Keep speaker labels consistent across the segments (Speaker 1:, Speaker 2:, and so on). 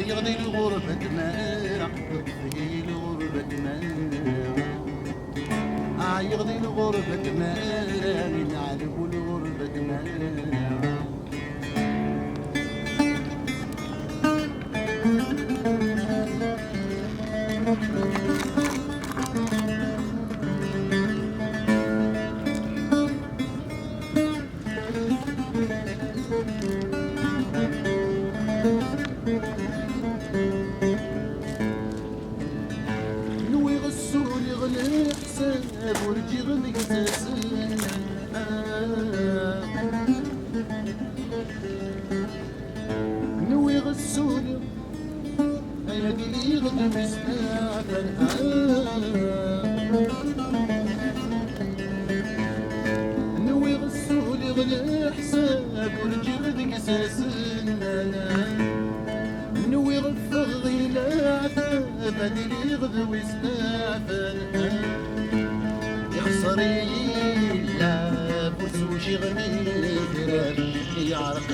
Speaker 1: يغني الغربة دمارة يغني الغربة دمارة يغني الغربة دمارة نعرف الغربة دمارة نوي غسول يغلي حساب ورجي غني تسل نوي غسول هيدي لي غني مسافر نوي غسول يغلي حساب ورجي غني تسل نوي غفغ غيلات بدري غدو يسافر يخسر يلا برسوشي غني دراب يعرق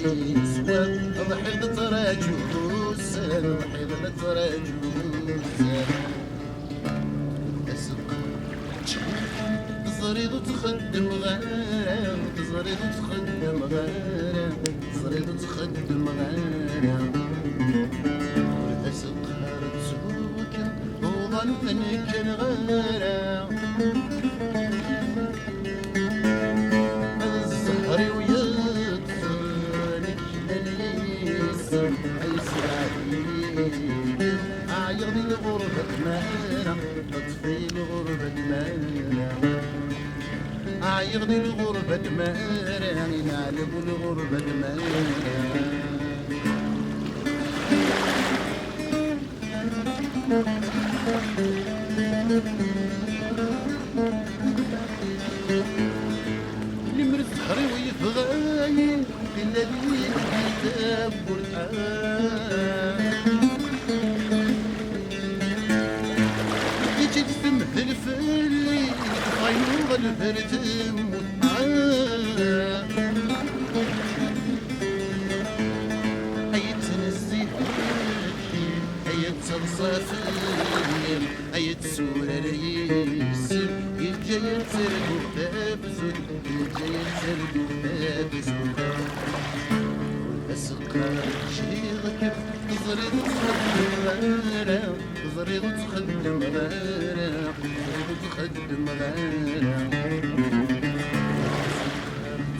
Speaker 1: يسوى ضحيد تراجوس ضحيد تراجوس اسق زريد تخدم غارة زريد تخدم غارة زريد تخدم غارة اسق فنك الغارة الزهر ويطفنك لليس عيسرائيل يغني الغربة مانا تطفي الغربة مانا يغني الغربة مانا نعلم الغربة مانا اللي مرت ظهري ويفغاي الذي كتاب قرآن يجي مثل الفلي خيوط الفرد صافير أيت سورة ريسم الجاي ترقو بابزل الجاي ترقو بابزل والأسقار شيغك تزرد تخدم غارة تزرد تخدم غارة تزرد تخدم غارة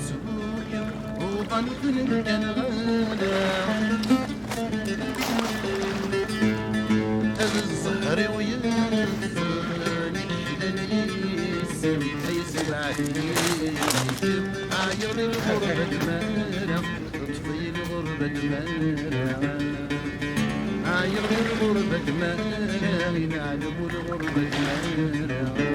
Speaker 1: سويا وغنفن الغارة الزهر وينفنك لليسم يسمعني يغني الغربة دمارة تطفي الغربة دمارة يغني الغربة دمارة ينعلم الغربة دمارة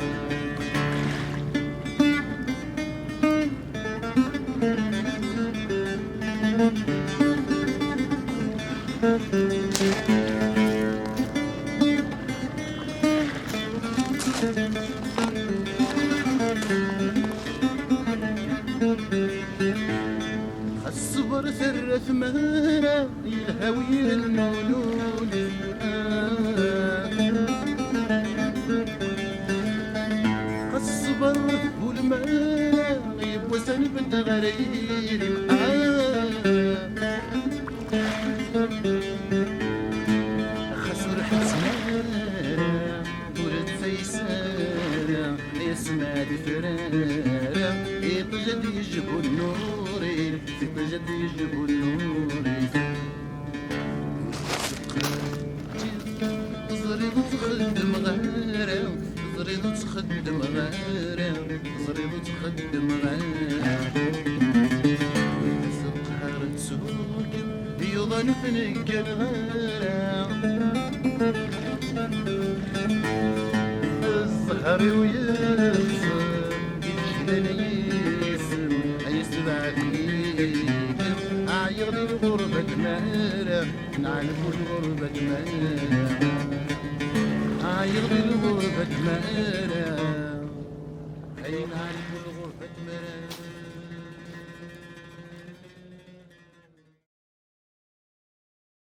Speaker 1: الصبر ثر ثمانة الهوي المولود الصبر والماء يبوسن بنت غريب خسر حسنة ولد سيسارة اسمع الفرارة يطجد يجيبوا النوري يطجد يجيبوا النوري زريض تخدم غيره زريض تخدم غيره زريض تخدم غيره سقهر تسوق يضن فنك الغيره الزهر ويسم يجلل يسم يسمع فيك عيغ الغربة مهرة نعلم الغربة مهرة عيغ الغربة مهرة أي نعلم الغربة مهرة